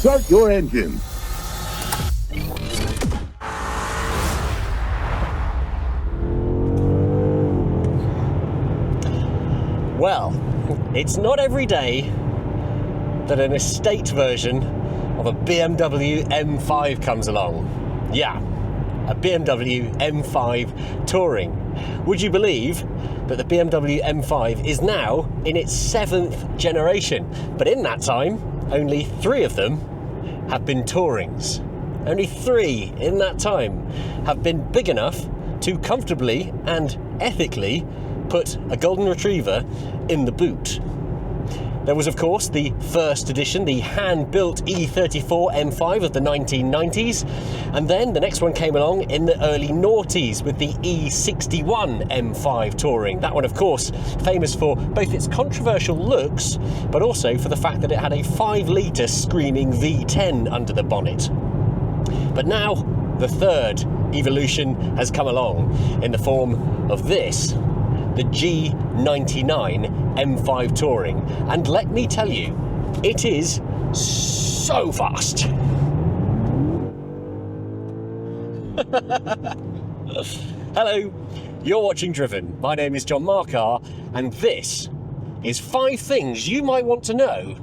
Start your engine. Well, it's not every day that an estate version of a BMW M5 comes along. Yeah, a BMW M5 Touring. Would you believe that the BMW M5 is now in its 7th generation? But in that time, only 3 of them have been Tourings. Only 3 in that time have been big enough to comfortably and ethically put a golden retriever in the boot. There was, of course, the first edition, the hand-built E34 M5 of the 1990s, and then the next one came along in the early noughties with the E61 M5 Touring. That one, of course, famous for both its controversial looks, but also for the fact that it had a 5-litre screaming V10 under the bonnet. But now, the third evolution has come along in the form of this, the G99 M5 Touring, and let me tell you, it is so fast. Hello, you're watching Driven. My name is John Marcar, and this is 5 things you might want to know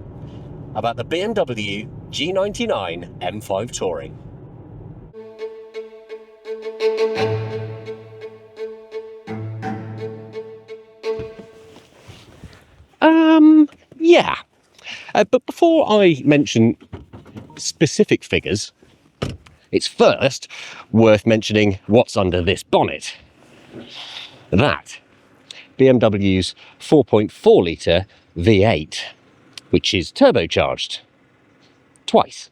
about the BMW G99 M5 Touring. Yeah. But before I mention specific figures, it's first worth mentioning what's under this bonnet. That BMW's 4.4 litre V8, which is turbocharged twice.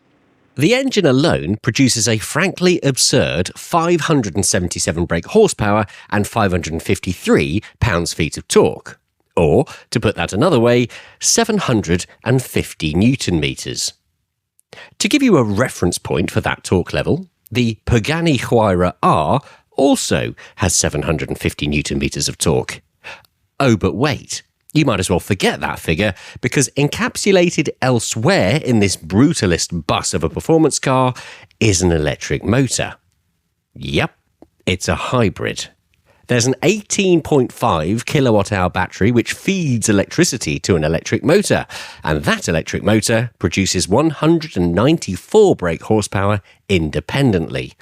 The engine alone produces a frankly absurd 577 brake horsepower and 553 pounds-feet of torque. Or, to put that another way, 750 newton meters. To give you a reference point for that torque level, the Pagani Huayra R also has 750 newton meters of torque. Oh, but wait, you might as well forget that figure, because encapsulated elsewhere in this brutalist bus of a performance car is an electric motor. Yep, it's a hybrid. There's an 18.5 kilowatt-hour battery which feeds electricity to an electric motor, and that electric motor produces 194 brake horsepower independently.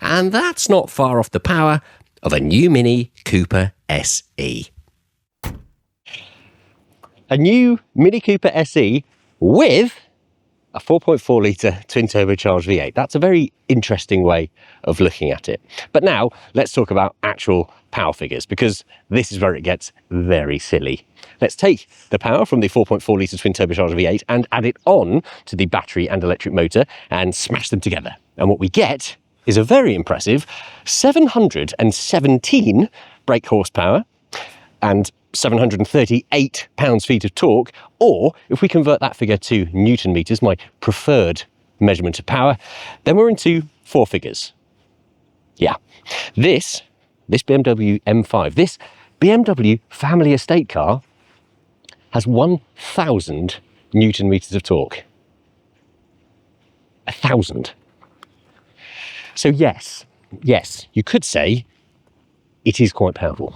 And that's not far off the power of a new Mini Cooper SE. A new Mini Cooper SE with a 4.4 litre twin turbocharged V8. That's a very interesting way of looking at it. But now let's talk about actual power figures, because this is where it gets very silly. Let's take the power from the 4.4 litre twin turbocharged V8 and add it on to the battery and electric motor and smash them together. And what we get is a very impressive 717 brake horsepower and 738 pounds-feet of torque, or if we convert that figure to newton meters, my preferred measurement of power, then we're into 4 figures. Yeah, this BMW M5, this BMW family estate car has 1,000 newton meters of torque. 1,000. So yes, you could say it is quite powerful.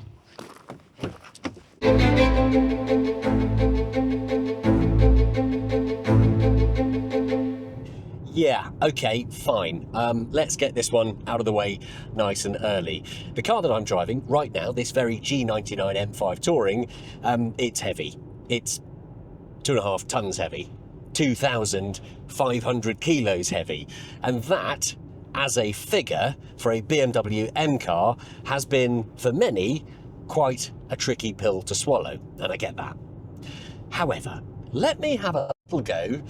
Yeah, okay, fine. Let's get this one out of the way nice and early. The car that I'm driving right now, this very G99 M5 Touring, it's heavy. It's 2.5 tons heavy, 2,500 kilos heavy. And that, as a figure for a BMW M car, has been, for many, quite a tricky pill to swallow, and I get that. However, let me have a little go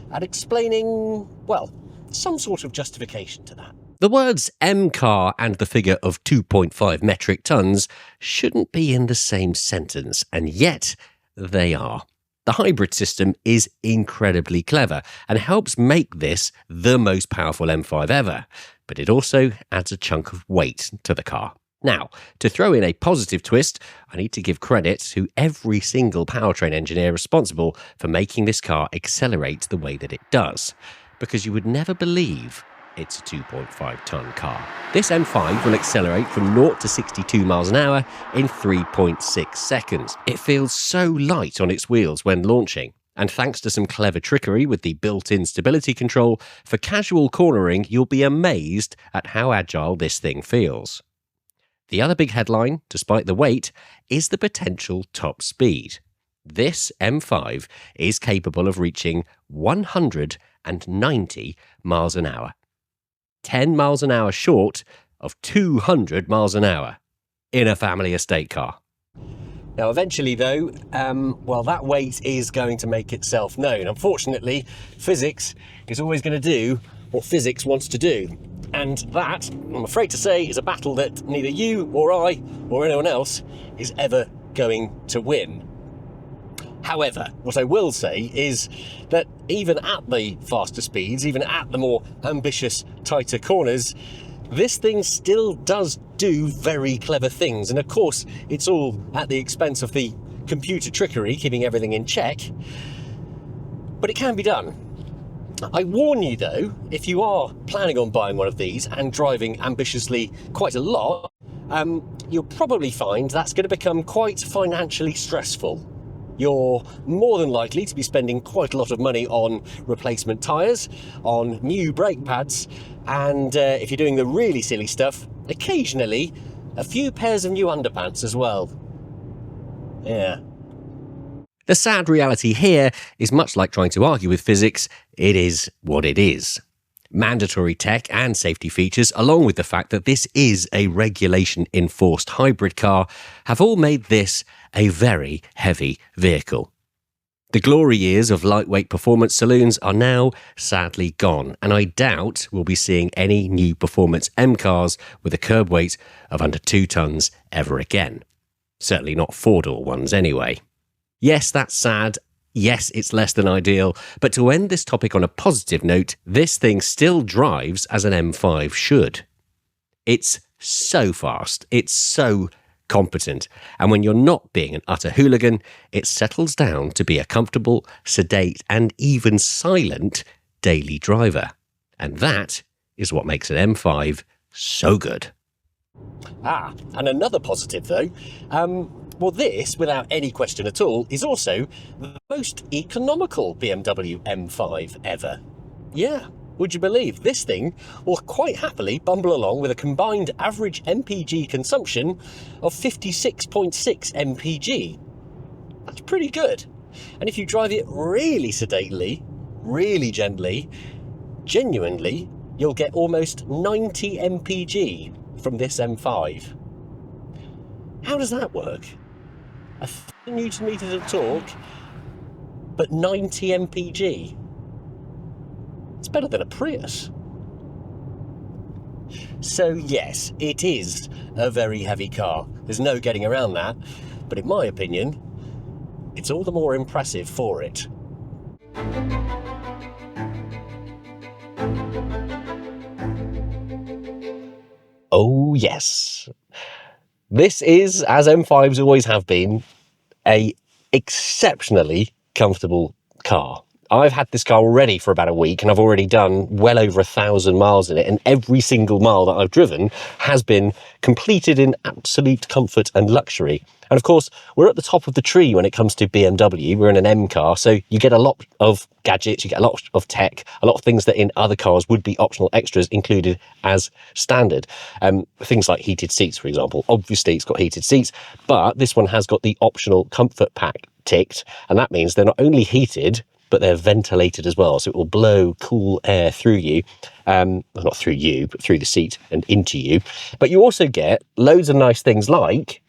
at explaining, well, some sort of justification to that. The words M car and the figure of 2.5 metric tons shouldn't be in the same sentence, and yet they are. The hybrid system is incredibly clever and helps make this the most powerful M5 ever, but it also adds a chunk of weight to the car. Now, to throw in a positive twist, I need to give credit to every single powertrain engineer responsible for making this car accelerate the way that it does. because you would never believe it's a 2.5-ton car. This M5 will accelerate from 0 to 62 miles an hour in 3.6 seconds. It feels so light on its wheels when launching, and thanks to some clever trickery with the built-in stability control, for casual cornering, you'll be amazed at how agile this thing feels. The other big headline, despite the weight, is the potential top speed. This M5 is capable of reaching 190 miles an hour. 10 miles an hour short of 200 miles an hour in a family estate car. Now, eventually, though, that weight is going to make itself known. Unfortunately, physics is always going to do what physics wants to do. And that, I'm afraid to say, is a battle that neither you or I or anyone else is ever going to win. However, what I will say is that even at the faster speeds, even at the more ambitious, tighter corners, this thing still does do very clever things. And of course, it's all at the expense of the computer trickery, keeping everything in check. But it can be done. I warn you though, if you are planning on buying one of these and driving ambitiously quite a lot, you'll probably find that's going to become quite financially stressful. You're more than likely to be spending quite a lot of money on replacement tyres, on new brake pads, and if you're doing the really silly stuff, occasionally a few pairs of new underpants as well. Yeah. The sad reality here is much like trying to argue with physics, it is what it is. Mandatory tech and safety features, along with the fact that this is a regulation-enforced hybrid car, have all made this a very heavy vehicle. The glory years of lightweight performance saloons are now sadly gone, and I doubt we'll be seeing any new performance M cars with a curb weight of under 2 tons ever again. Certainly not four-door ones anyway. Yes, that's sad. Yes, it's less than ideal, but to end this topic on a positive note, this thing still drives as an M5 should. It's so fast, it's so competent, and when you're not being an utter hooligan, it settles down to be a comfortable, sedate, and even silent daily driver. And that is what makes an M5 so good. And another positive though, this, without any question at all, is also the most economical BMW M5 ever. Yeah, would you believe this thing will quite happily bumble along with a combined average MPG consumption of 56.6 MPG. That's pretty good. And if you drive it really sedately, really gently, genuinely, you'll get almost 90 MPG from this M5. How does that work? 1,000 Newton meters of torque, but 90 mpg. It's better than a Prius. So yes, it is a very heavy car. There's no getting around that. But in my opinion, it's all the more impressive for it. Oh yes. This is, as M5s always have been, a exceptionally comfortable car. I've had this car already for about a week and I've already done well over 1,000 miles in it, and every single mile that I've driven has been completed in absolute comfort and luxury. And of course, we're at the top of the tree when it comes to BMW. We're in an M car, so you get a lot of gadgets, you get a lot of tech, a lot of things that in other cars would be optional extras included as standard. Things like heated seats, for example. Obviously, it's got heated seats, but this one has got the optional comfort pack ticked, and that means they're not only heated, but they're ventilated as well, so it will blow cool air through you. Well, not through you, but through the seat and into you. But you also get loads of nice things like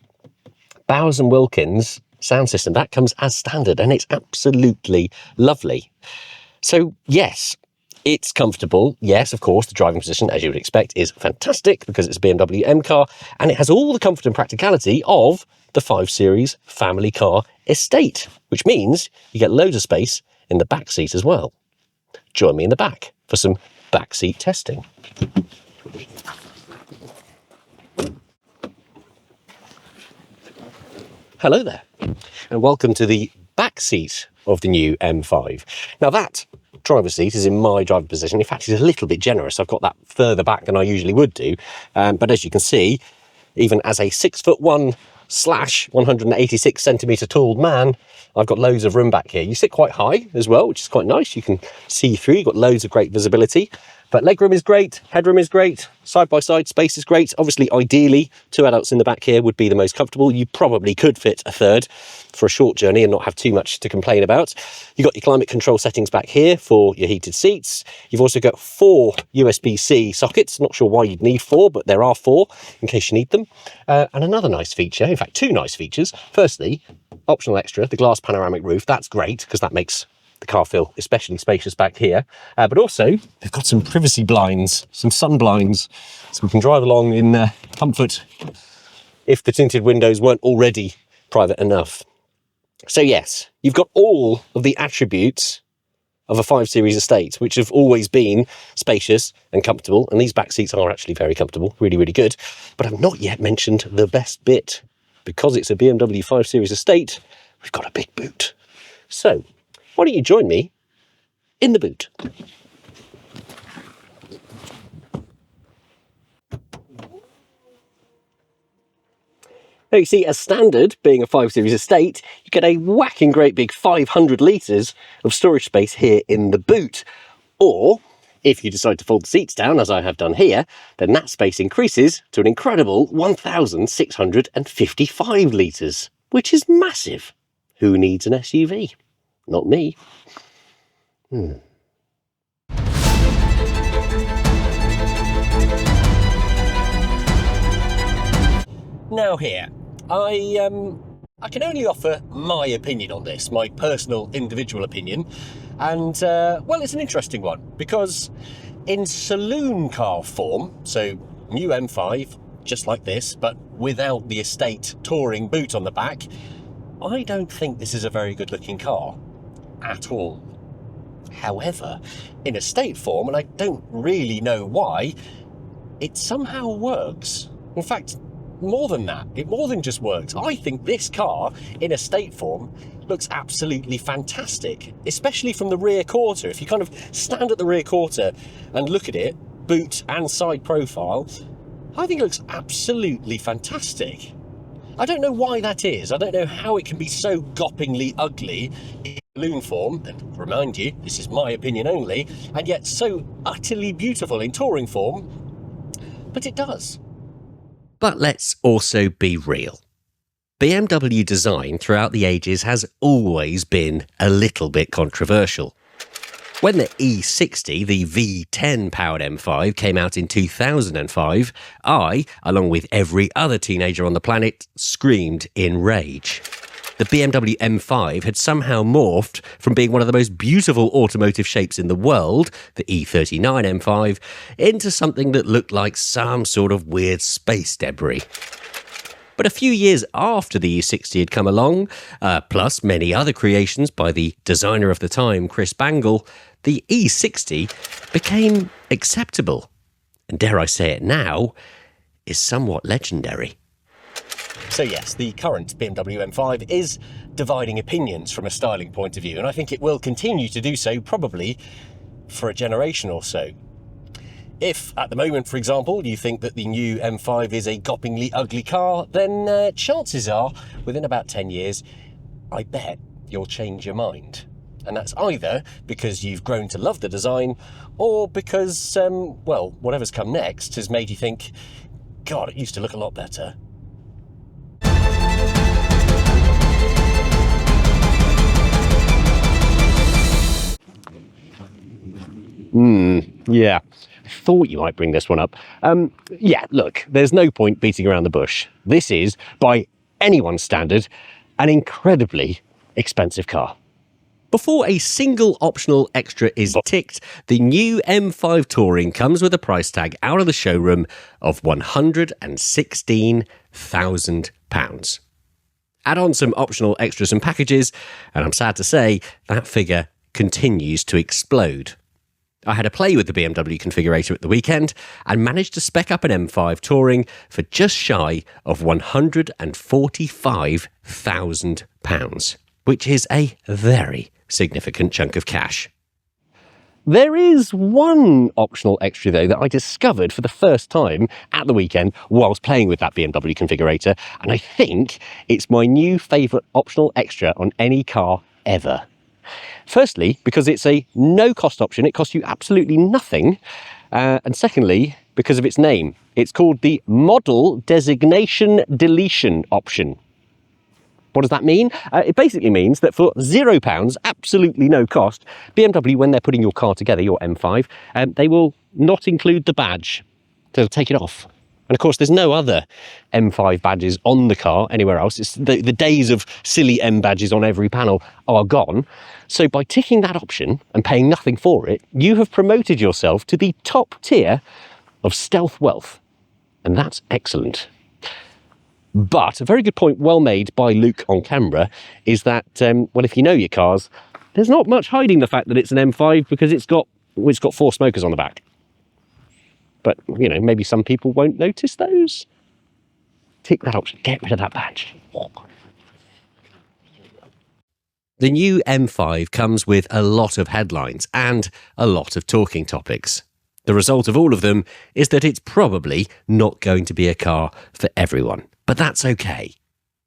Bowers & Wilkins sound system. That comes as standard, and it's absolutely lovely. So yes, it's comfortable. Yes, of course, the driving position, as you would expect, is fantastic because it's a BMW M car, and it has all the comfort and practicality of the 5 Series family car estate, which means you get loads of space in the back seat as well. Join me in the back for some back seat testing. Hello there, and welcome to the back seat of the new M5. Now that driver's seat is in my driver position. In fact, it's a little bit generous. I've got that further back than I usually would do. But as you can see, even as a 6'1" / 186 centimetre tall man, I've got loads of room back here. You sit quite high as well, which is quite nice. You can see through, you've got loads of great visibility. But legroom is great, headroom is great, side-by-side space is great. Obviously, ideally, 2 adults in the back here would be the most comfortable. You probably could fit a third for a short journey and not have too much to complain about. You've got your climate control settings back here for your heated seats. You've also got 4 USB-C sockets. Not sure why you'd need 4, but there are 4 in case you need them. And another nice feature, in fact, 2 nice features. Firstly, optional extra, the glass panoramic roof. That's great because that makes the car feel especially spacious back here. But also, they've got some privacy blinds, some sun blinds, so we can drive along in comfort if the tinted windows weren't already private enough. So yes, you've got all of the attributes of a 5 Series estate, which have always been spacious and comfortable, and these back seats are actually very comfortable, really, really good. But I've not yet mentioned the best bit. Because it's a BMW 5 Series estate, we've got a big boot. So, why don't you join me in the boot? Now you see, as standard, being a 5 Series estate, you get a whacking great big 500 litres of storage space here in the boot. Or, if you decide to fold the seats down, as I have done here, then that space increases to an incredible 1,655 litres, which is massive. Who needs an SUV? Not me. Now here, I can only offer my opinion on this, my personal individual opinion, and well, it's an interesting one because in saloon car form, so new M5, just like this, but without the estate touring boot on the back, I don't think this is a very good looking car at all. However, in estate form, and I don't really know why, it somehow works. In fact, more than that, it more than just works. I think this car in estate form looks absolutely fantastic, especially from the rear quarter. If you kind of stand at the rear quarter and look at it, boot and side profile, I think it looks absolutely fantastic. I don't know why that is. I don't know how it can be so goppingly ugly in saloon form, and remind you, this is my opinion only, and yet so utterly beautiful in touring form, but it does. But let's also be real. BMW design throughout the ages has always been a little bit controversial. When the E60, the V10 powered M5, came out in 2005, I, along with every other teenager on the planet, screamed in rage. The BMW M5 had somehow morphed from being one of the most beautiful automotive shapes in the world, the E39 M5, into something that looked like some sort of weird space debris. But a few years after the E60 had come along, plus many other creations by the designer of the time, Chris Bangle, the E60 became acceptable. And dare I say it now, is somewhat legendary. So yes, the current BMW M5 is dividing opinions from a styling point of view, and I think it will continue to do so probably for a generation or so. If, at the moment, for example, you think that the new M5 is a goppingly ugly car, then chances are, within about 10 years, I bet you'll change your mind. And that's either because you've grown to love the design, or because, well, whatever's come next has made you think, God, it used to look a lot better. Yeah. I thought you might bring this one up. Yeah, look, there's no point beating around the bush. This is, by anyone's standard, an incredibly expensive car. Before a single optional extra is ticked, the new M5 Touring comes with a price tag out of the showroom of £116,000. Add on some optional extras and packages, and I'm sad to say that figure continues to explode. I had a play with the BMW configurator at the weekend and managed to spec up an M5 Touring for just shy of £145,000, which is a very significant chunk of cash. There is one optional extra though that I discovered for the first time at the weekend whilst playing with that BMW configurator, and I think it's my new favourite optional extra on any car ever. Firstly, because it's a no-cost option, it costs you absolutely nothing, and secondly, because of its name. It's called the Model Designation Deletion option. What does that mean? It basically means that for £0, absolutely no cost, BMW, when they're putting your car together, your M5, they will not include the badge. They'll take it off. And of course, there's no other M5 badges on the car anywhere else. It's the days of silly M badges on every panel are gone. So by ticking that option and paying nothing for it, you have promoted yourself to the top tier of stealth wealth. And that's excellent. But a very good point, well made by Luke on camera, is that, well, if you know your cars, there's not much hiding the fact that it's an M5 because it's got 4 smokers on the back. But, you know, maybe some people won't notice those. Tick that option, get rid of that badge. The new M5 comes with a lot of headlines and a lot of talking topics. The result of all of them is that it's probably not going to be a car for everyone. But that's okay.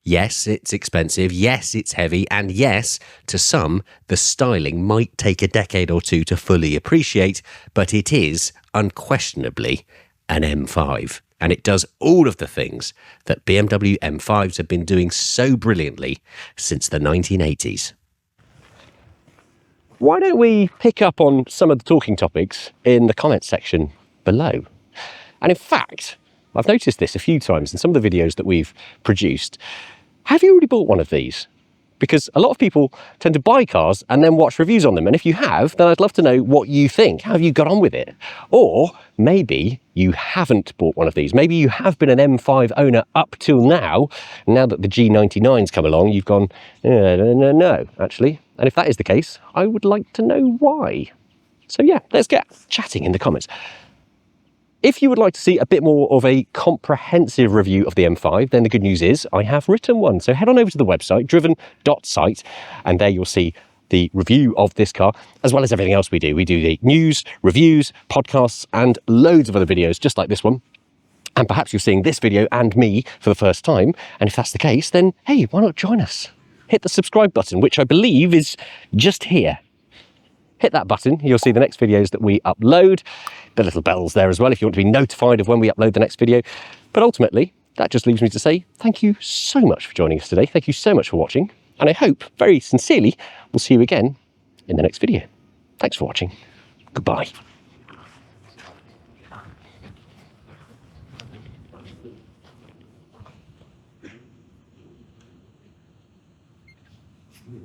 Yes, it's expensive, yes, it's heavy, and yes, to some, the styling might take a decade or two to fully appreciate, but it is unquestionably an M5. And it does all of the things that BMW M5s have been doing so brilliantly since the 1980s. Why don't we pick up on some of the talking topics in the comments section below? And in fact, I've noticed this a few times in some of the videos that we've produced. Have you already bought one of these? Because a lot of people tend to buy cars and then watch reviews on them. And if you have, then I'd love to know what you think. How have you got on with it? Or maybe you haven't bought one of these. Maybe you have been an M5 owner up till now. Now that the G99's come along, you've gone, no, actually. And if that is the case, I would like to know why. So yeah, let's get chatting in the comments. If you would like to see a bit more of a comprehensive review of the M5, then the good news is I have written one. So head on over to the website, driven.site, and there you'll see the review of this car, as well as everything else we do. We do the news, reviews, podcasts, and loads of other videos just like this one. And perhaps you're seeing this video and me for the first time. And if that's the case, then hey, why not join us? Hit the subscribe button, which I believe is just here. Hit that button, you'll see the next videos that we upload. The little bells there as well if you want to be notified of when we upload the next video. But ultimately, that just leaves me to say thank you so much for joining us today. Thank you so much for watching. And I hope, very sincerely, we'll see you again in the next video. Thanks for watching. Goodbye.